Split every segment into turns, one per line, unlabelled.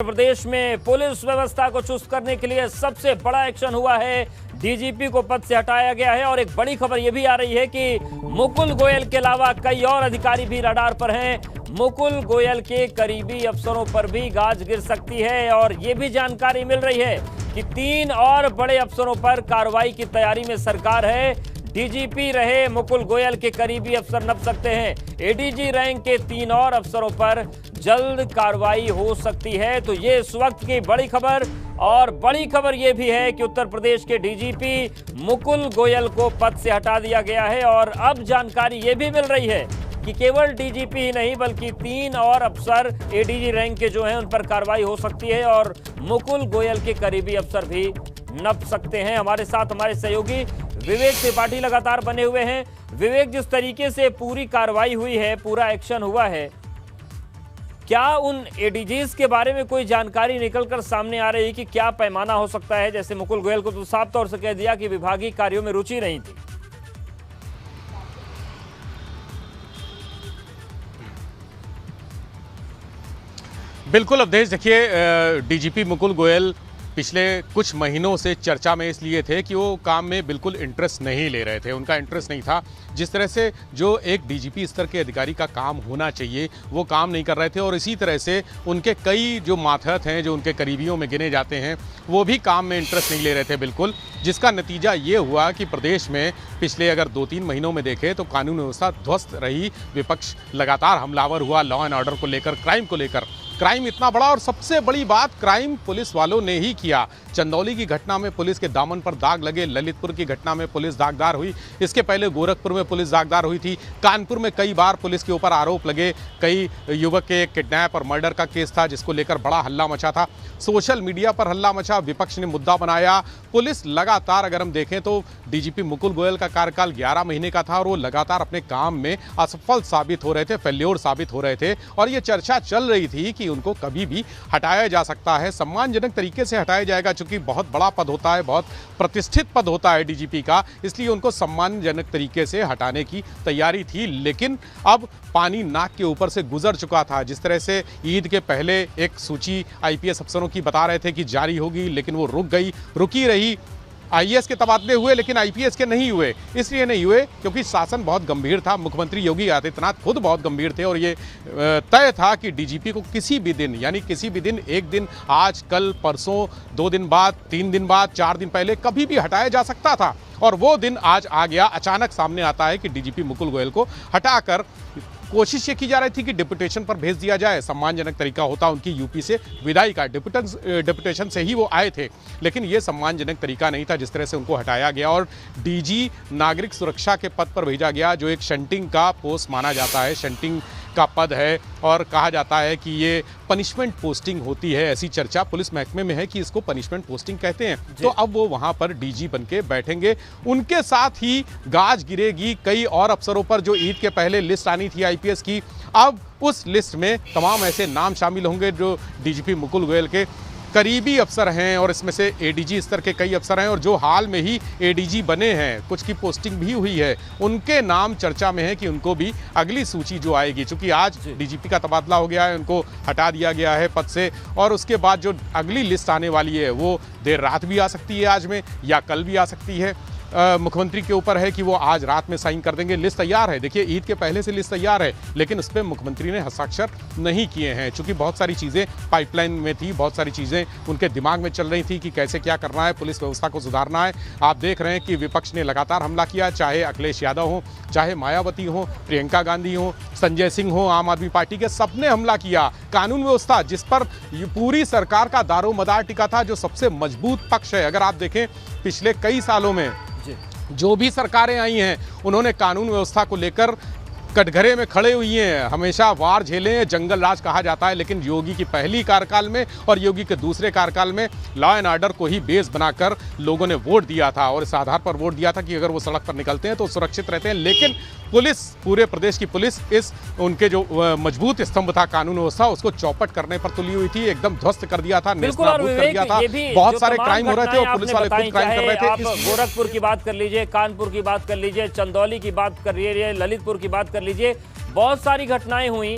प्रदेश में पुलिस व्यवस्था को चुस्त करने के लिए सबसे बड़ा एक्शन हुआ है। डीजीपी को पद से हटाया गया है और एक बड़ी खबर यह भी आ रही है कि मुकुल गोयल के अलावा कई और अधिकारी भी रडार पर हैं। मुकुल गोयल के करीबी अफसरों पर भी गाज गिर सकती है और यह भी जानकारी मिल रही है कि 3 और बड़े अफसरों पर कार्रवाई की तैयारी में सरकार है। डीजीपी रहे मुकुल गोयल के करीबी अफसर नप सकते हैं। एडीजी रैंक के 3 और अफसरों पर जल्द कार्रवाई हो सकती है। तो ये इस वक्त की बड़ी खबर और बड़ी खबर यह भी है कि उत्तर प्रदेश के डीजीपी मुकुल गोयल को पद से हटा दिया गया है और अब जानकारी यह भी मिल रही है कि केवल डीजीपी ही नहीं बल्कि 3 और अफसर एडीजी रैंक के जो हैं उन पर कार्रवाई हो सकती है और मुकुल गोयल के करीबी अफसर भी नप सकते हैं। हमारे साथ हमारे सहयोगी विवेक त्रिपाठी लगातार बने हुए हैं। विवेक, जिस तरीके से पूरी कार्रवाई हुई है, पूरा एक्शन हुआ है, क्या उन एडीजीज के बारे में कोई जानकारी निकलकर सामने आ रही है कि क्या पैमाना हो सकता है? जैसे मुकुल गोयल को तो साफ तौर से कह दिया कि विभागीय कार्यों में रुचि नहीं थी।
बिल्कुल अवधेश, देखिए डीजीपी मुकुल गोयल पिछले कुछ महीनों से चर्चा में इसलिए थे कि वो काम में बिल्कुल इंटरेस्ट नहीं ले रहे थे। उनका इंटरेस्ट नहीं था। जिस तरह से जो एक डीजीपी स्तर के अधिकारी का काम होना चाहिए वो काम नहीं कर रहे थे और इसी तरह से उनके कई जो मातहत हैं, जो उनके करीबियों में गिने जाते हैं, वो भी काम में इंटरेस्ट नहीं ले रहे थे बिल्कुल। जिसका नतीजा ये हुआ कि प्रदेश में पिछले अगर 2-3 महीनों में देखें तो कानून व्यवस्था ध्वस्त रही। विपक्ष लगातार हमलावर हुआ लॉ एंड ऑर्डर को लेकर, क्राइम को लेकर। क्राइम इतना बड़ा और सबसे बड़ी बात, क्राइम पुलिस वालों ने ही किया। चंदौली की घटना में पुलिस के दामन पर दाग लगे, ललितपुर की घटना में पुलिस दागदार हुई, इसके पहले गोरखपुर में पुलिस दागदार हुई थी, कानपुर में कई बार पुलिस के ऊपर आरोप लगे, कई युवक के किडनैप और मर्डर का केस था जिसको लेकर बड़ा हल्ला मचा था। सोशल मीडिया पर हल्ला मचा, विपक्ष ने मुद्दा बनाया। पुलिस लगातार, अगर हम देखें तो डीजीपी मुकुल गोयल का कार्यकाल 11 महीने का था और वो लगातार अपने काम में असफल साबित हो रहे थे, फेल्योर साबित हो रहे थे और ये चर्चा चल रही थी कि उनको कभी भी हटाया जा सकता है, सम्मानजनक तरीके से हटाया जाएगा। चूंकि बहुत बड़ा पद होता है, बहुत प्रतिष्ठित पद होता है डीजीपी का, इसलिए उनको सम्मानजनक तरीके से हटाने की तैयारी थी। लेकिन अब पानी नाक के ऊपर से गुजर चुका था। जिस तरह से ईद के पहले एक सूची आईपीएस अफसरों की बता रहे थे कि जारी होगी, लेकिन वो रुकी रही। आईएएस के तबादले हुए लेकिन आईपीएस के नहीं हुए। इसलिए नहीं हुए क्योंकि शासन बहुत गंभीर था। मुख्यमंत्री योगी आदित्यनाथ खुद बहुत गंभीर थे और ये तय था कि डीजीपी को किसी भी दिन, यानी किसी भी दिन, एक दिन, आज, कल, परसों, 2 दिन बाद, 3 दिन बाद, 4 दिन पहले, कभी भी हटाया जा सकता था और वो दिन आज आ गया। अचानक सामने आता है कि डीजीपी मुकुल गोयल को हटाकर कोशिश ये की जा रही थी कि डिप्यूटेशन पर भेज दिया जाए। सम्मानजनक तरीका होता उनकी यूपी से विदाई का, डिप्यूटेशन से ही वो आए थे, लेकिन ये सम्मानजनक तरीका नहीं था जिस तरह से उनको हटाया गया और डीजी नागरिक सुरक्षा के पद पर भेजा गया, जो एक शंटिंग का पोस्ट माना जाता है, शंटिंग का पद है और कहा जाता है कि ये पनिशमेंट पोस्टिंग होती है। ऐसी चर्चा पुलिस महकमे में है कि इसको पनिशमेंट पोस्टिंग कहते हैं। तो अब वो वहां पर डीजी बनके बैठेंगे। उनके साथ ही गाज गिरेगी कई और अफसरों पर जो ईद के पहले लिस्ट आनी थी आईपीएस की। अब उस लिस्ट में तमाम ऐसे नाम शामिल होंगे जो डीजीपी मुकुल गोयल के करीबी अफसर हैं और इसमें से एडीजी स्तर के कई अफसर हैं और जो हाल में ही एडीजी बने हैं, कुछ की पोस्टिंग भी हुई है, उनके नाम चर्चा में है कि उनको भी अगली सूची जो आएगी, चूंकि आज डीजीपी का तबादला हो गया है, उनको हटा दिया गया है पद से और उसके बाद जो अगली लिस्ट आने वाली है वो देर रात भी आ सकती है, आज में, या कल भी आ सकती है। मुख्यमंत्री के ऊपर है कि वो आज रात में साइन कर देंगे। लिस्ट तैयार है, देखिए ईद के पहले से लिस्ट तैयार है, लेकिन उस पर मुख्यमंत्री ने हस्ताक्षर नहीं किए हैं चूंकि बहुत सारी चीज़ें पाइपलाइन में थी, बहुत सारी चीज़ें उनके दिमाग में चल रही थी कि कैसे क्या करना है, पुलिस व्यवस्था को सुधारना है। आप देख रहे हैं कि विपक्ष ने लगातार हमला किया, चाहे अखिलेश यादव हो, चाहे मायावती हो, प्रियंका गांधी हो, संजय सिंह हो, आम आदमी पार्टी के, सबने हमला किया। कानून व्यवस्था जिस पर पूरी सरकार का दारोमदार टिका था, जो सबसे मजबूत पक्ष है, अगर आप देखें पिछले कई सालों में जो भी सरकारें आई हैं उन्होंने कानून व्यवस्था को लेकर कटघरे में खड़े हुई हैं, हमेशा वार झेले हैं, जंगल राज कहा जाता है। लेकिन योगी की पहली कार्यकाल में और योगी के दूसरे कार्यकाल में लॉ एंड ऑर्डर को ही बेस बनाकर लोगों ने वोट दिया था और इस आधार पर वोट दिया था कि अगर वो सड़क पर निकलते हैं तो सुरक्षित रहते हैं। लेकिन पुलिस, पूरे प्रदेश की पुलिस, इस उनके जो मजबूत स्तंभ था कानून व्यवस्था, उसको चौपट करने पर तुली हुई थी, एकदम ध्वस्त कर दिया था, नेस्तनाबूद कर दिया था। बहुत सारे क्राइम हो रहे थे और पुलिस वाले खुद क्राइम कर रहे थे।
आप गोरखपुर की बात कर लीजिए, कानपुर की बात कर लीजिए, चंदौली की बात कर लीजिए, ललितपुर की बात कर लीजिए, बहुत सारी घटनाएं हुई।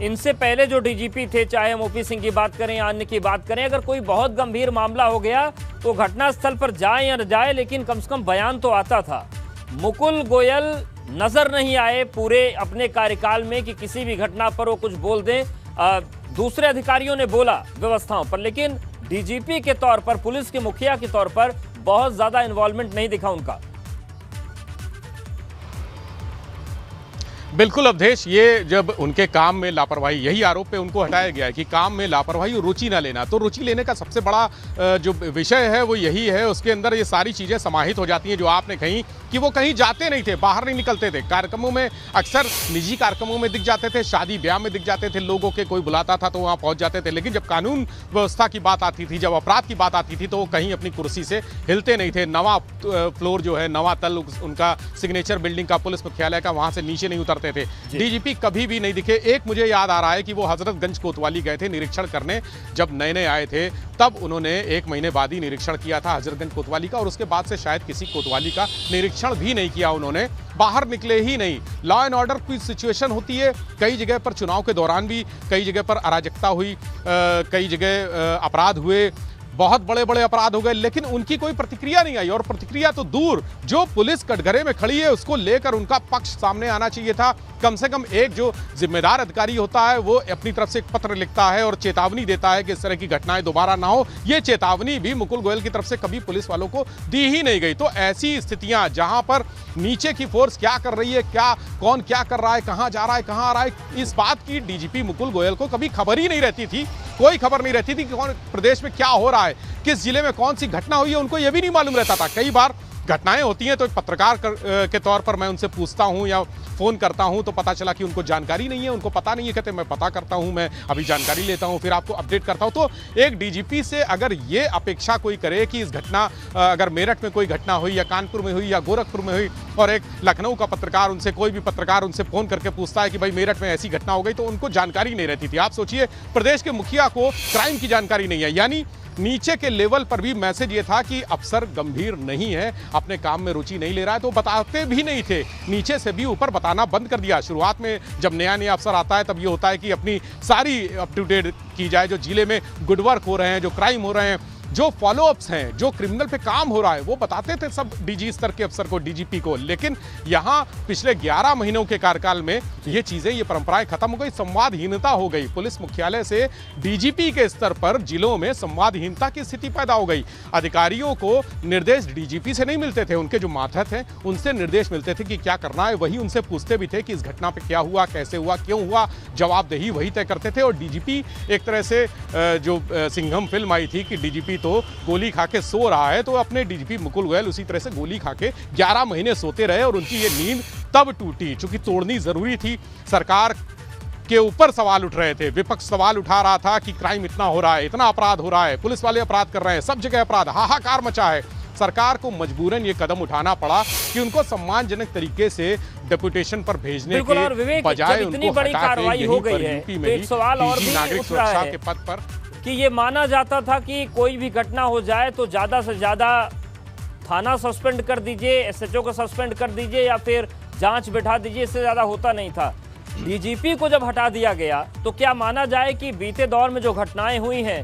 इनसे पहले जो डीजीपी थे, चाहे हम ओपी सिंह की बात करें या अन्य की बात करें, अगर कोई बहुत गंभीर मामला हो गया तो घटनास्थल पर जाए या न जाए, लेकिन कम से कम बयान तो आता था। मुकुल गोयल नजर नहीं आए पूरे अपने कार्यकाल में कि किसी भी घटना पर वो कुछ बोल दें। दूसरे अधिकारियों ने बोला व्यवस्थाओं पर, लेकिन डीजीपी के तौर पर, पुलिस के मुखिया के तौर पर बहुत ज्यादा इन्वॉल्वमेंट नहीं दिखा उनका।
बिल्कुल अवधेश, ये जब उनके काम में लापरवाही, यही आरोप पे उनको हटाया गया है कि काम में लापरवाही और रुचि ना लेना। तो रुचि लेने का सबसे बड़ा जो विषय है वो यही है, उसके अंदर ये सारी चीज़ें समाहित हो जाती हैं जो आपने कही कि वो कहीं जाते नहीं थे, बाहर नहीं निकलते थे, कार्यक्रमों में अक्सर निजी कार्यक्रमों में दिख जाते थे, शादी ब्याह में दिख जाते थे, लोगों के कोई बुलाता था तो वहाँ पहुँच जाते थे। लेकिन जब कानून व्यवस्था की बात आती थी, जब अपराध की बात आती थी, तो वो कहीं अपनी कुर्सी से हिलते नहीं थे। नवा फ्लोर जो है, नवा तल उनका सिग्नेचर बिल्डिंग का, पुलिस मुख्यालय का, वहाँ से नीचे नहीं उतरते थे। डीजीपी कभी भी नहीं दिखे। एक मुझे याद आ रहा है कि वो हजरतगंज कोतवाली गए थे निरीक्षण करने, जब नए नए आए थे, तब उन्होंने 1 महीने बाद ही निरीक्षण किया था हजरतगंज कोतवाली का, और उसके बाद से शायद किसी कोतवाली का निरीक्षण भी नहीं किया उन्होंने, बाहर निकले ही नहीं। लॉ एंड ऑर्डर की सिचुएशन होती है, कई जगह पर चुनाव के दौरान भी कई जगह पर अराजकता हुई, कई जगह अपराध हुए, बहुत बड़े बड़े अपराध हो गए, लेकिन उनकी कोई प्रतिक्रिया नहीं आई। और प्रतिक्रिया तो दूर, जो पुलिस कटघरे में खड़ी है उसको लेकर उनका पक्ष सामने आना चाहिए था। कम से कम एक जो जिम्मेदार अधिकारी होता है वो अपनी तरफ से एक पत्र लिखता है और चेतावनी देता है कि इस तरह की घटनाएं दोबारा ना हो। ये चेतावनी भी मुकुल गोयल की तरफ से कभी पुलिस वालों को दी ही नहीं गई। तो ऐसी स्थितियां जहां पर नीचे की फोर्स क्या कर रही है, कौन क्या कर रहा है, कहां जा रहा है, कहां आ रहा है, इस बात की डीजीपी मुकुल गोयल को कभी खबर ही नहीं रहती थी। कोई खबर नहीं रहती थी कि कौन प्रदेश में क्या हो रहा है, किस जिले में कौन सी घटना हुई है, उनको यह भी नहीं मालूम रहता था। कई बार घटनाएं होती हैं तो एक पत्रकार के तौर पर मैं उनसे पूछता हूं या फ़ोन करता हूं तो पता चला कि उनको जानकारी नहीं है, उनको पता नहीं है। कहते मैं पता करता हूं, मैं अभी जानकारी लेता हूं, फिर आपको अपडेट करता हूं। तो एक डीजीपी से अगर ये अपेक्षा कोई करे कि इस घटना, अगर मेरठ में कोई घटना हुई या कानपुर में हुई या गोरखपुर में हुई, और एक लखनऊ का पत्रकार उनसे, कोई भी पत्रकार उनसे फ़ोन करके पूछता है कि भाई मेरठ में ऐसी घटना हो गई, तो उनको जानकारी नहीं रहती थी। आप सोचिए, प्रदेश के मुखिया को क्राइम की जानकारी नहीं है, यानी नीचे के लेवल पर भी मैसेज ये था कि अफसर गंभीर नहीं है, अपने काम में रुचि नहीं ले रहा है, तो बताते भी नहीं थे। नीचे से भी ऊपर बताना बंद कर दिया। शुरुआत में जब नया अफसर आता है तब ये होता है कि अपनी सारी अप टू डेट की जाए, जो जिले में गुड वर्क हो रहे हैं, जो क्राइम हो रहे हैं, जो फॉलोअप्स हैं, जो क्रिमिनल पे काम हो रहा है, वो बताते थे सब डीजी स्तर के अफसर को, डीजीपी को। लेकिन यहाँ पिछले 11 महीनों के कार्यकाल में ये चीजें, ये परंपराएं खत्म हो गई, संवादहीनता हो गई। पुलिस मुख्यालय से डीजीपी के स्तर पर जिलों में संवादहीनता की स्थिति पैदा हो गई। अधिकारियों को निर्देश डीजीपी से नहीं मिलते थे, उनके जो मातहत हैं उनसे निर्देश मिलते थे कि क्या करना है। वही उनसे पूछते भी थे कि इस घटना पे क्या हुआ, कैसे हुआ, क्यों हुआ, जवाबदेही वही तय करते थे। और डीजीपी एक तरह से, जो सिंघम फिल्म आई थी कि डीजीपी तो गोली खा के सो रहा है, तो अपने डीजीपी मुकुल गोयल उसी तरह से गोली खा के 11 महीने सोते रहे, और उनकी ये नींद तब टूटी चूंकि तोड़नी जरूरी थी। सरकार के ऊपर सवाल उठ रहे थे, विपक्ष सवाल उठा रहा था कि क्राइम इतना हो रहा है, इतना अपराध हो रहा है, पुलिस वाले अपराध कर रहे हैं, सब जगह अपराध, हाहाकार मचा है। सरकार को मजबूरन ये कदम उठाना पड़ा कि उनको सम्मानजनक तरीके से डेपुटेशन पर भेजने के बजाय उनको
बड़ी कार्रवाई हो गई है। तो एक सवाल और भी
नागरिक
उठ रहा
सुरक्षा
है
के पद पर
कि ये माना जाता था कि कोई भी घटना हो जाए तो ज्यादा से ज्यादा थाना सस्पेंड कर दीजिए, एसएचओ को सस्पेंड कर दीजिए या फिर जांच बैठा दीजिए, इससे ज्यादा होता नहीं था। डीजीपी को जब हटा दिया गया तो क्या माना जाए कि बीते दौर में जो घटनाएं हुई हैं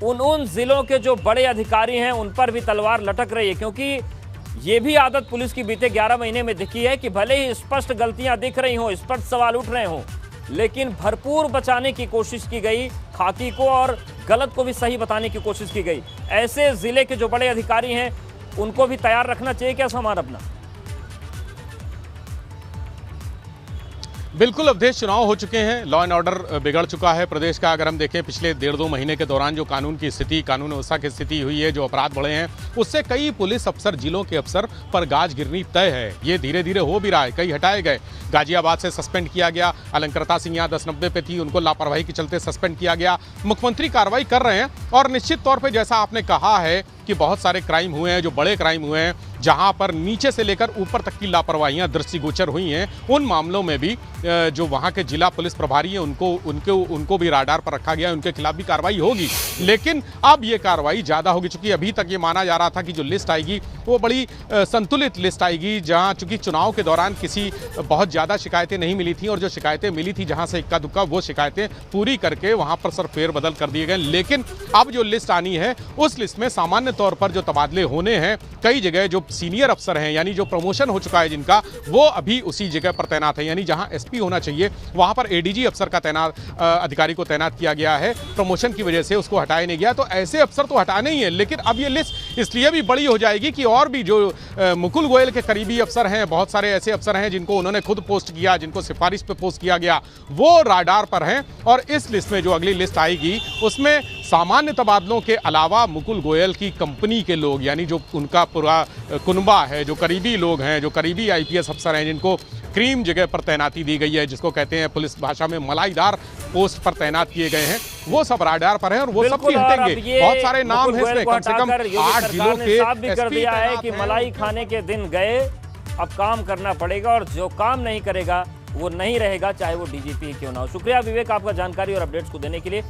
उन जिलों के जो बड़े अधिकारी हैं उन पर भी तलवार लटक रही है? क्योंकि ये भी आदत पुलिस की बीते 11 महीने में दिखी है कि भले ही स्पष्ट गलतियां दिख रही हों, स्पष्ट सवाल उठ रहे हों, लेकिन भरपूर बचाने की कोशिश की गई खाकी को और गलत को भी सही बताने की कोशिश की गई। ऐसे जिले के जो बड़े अधिकारी हैं उनको भी तैयार रखना चाहिए क्या सामान अपना?
बिल्कुल अवधेश, चुनाव हो चुके हैं, लॉ एंड ऑर्डर बिगड़ चुका है प्रदेश का। अगर हम देखें पिछले 1.5-2 महीने के दौरान जो कानून की स्थिति, कानून व्यवस्था की स्थिति हुई है, जो अपराध बढ़े हैं, उससे कई पुलिस अफसर, जिलों के अफसर पर गाज गिरनी तय है। ये धीरे धीरे हो भी रहा है, कई हटाए गए। गाजियाबाद से सस्पेंड किया गया, अलंकृता सिंह यहाँ 1090 पे थी, उनको लापरवाही के चलते सस्पेंड किया गया। मुख्यमंत्री कार्रवाई कर रहे हैं और निश्चित तौर पर जैसा आपने कहा है कि बहुत सारे क्राइम हुए हैं, जो बड़े क्राइम हुए हैं, जहां पर नीचे से लेकर ऊपर तक की लापरवाहियां दृष्टिगोचर हुई हैं, उन मामलों में भी जो वहां के जिला पुलिस प्रभारी हैं उनको भी राडार पर रखा गया है, उनके खिलाफ भी कार्रवाई होगी। लेकिन अब ये कार्रवाई ज़्यादा होगी, चूंकि अभी तक ये माना जा रहा था कि जो लिस्ट आएगी वो बड़ी संतुलित लिस्ट आएगी, जहां चूंकि चुनाव के दौरान किसी बहुत ज़्यादा शिकायतें नहीं मिली थी और जो शिकायतें मिली थी जहां से इक्का दुक्का वो शिकायतें पूरी करके वहां पर सर फेरबदल कर दिए गए। लेकिन अब जो लिस्ट आनी है उस लिस्ट में सामान्य तौर पर जो तबादले होने हैं, कई जगह जो सीनियर अफसर हैं यानी जो प्रमोशन हो चुका है जिनका, वो अभी उसी जगह पर तैनात है, यानी जहां एसपी होना चाहिए वहां पर एडीजी अफसर का अधिकारी को तैनात किया गया है। प्रमोशन की वजह से उसको हटाया नहीं गया, तो ऐसे अफसर तो हटाने ही है। लेकिन अब ये लिस्ट इसलिए भी बड़ी हो जाएगी कि और भी जो मुकुल गोयल के करीबी अफसर हैं, बहुत सारे ऐसे अफसर हैं जिनको उन्होंने खुद पोस्ट किया, जिनको सिफारिश पे पोस्ट किया गया, वो राडार पर हैं। और इस लिस्ट में जो अगली लिस्ट आएगी उसमें सामान्य तबादलों के अलावा मुकुल गोयल की कंपनी के लोग, यानी जो उनका पूरा कुनबा है, जो करीबी लोग हैं, जो करीबी आईपीएस अफसर हैं, जिनको क्रीम जगह पर तैनाती दी गई है, जिसको कहते हैं पुलिस भाषा में मलाईदार पोस्ट पर तैनात किए गए हैं, वो सब राडार पर हैं और वो सब भी हटेंगे। बहुत सारे नाम हैं इसमें, कम से कम 8 जिलों के
साफ भी कर दिया है कि मलाई खाने के दिन गए, अब काम करना पड़ेगा और जो काम नहीं करेगा वो नहीं रहेगा, चाहे वो डीजीपी क्यों ना हो। शुक्रिया विवेक आपका जानकारी और अपडेट्स को देने के लिए।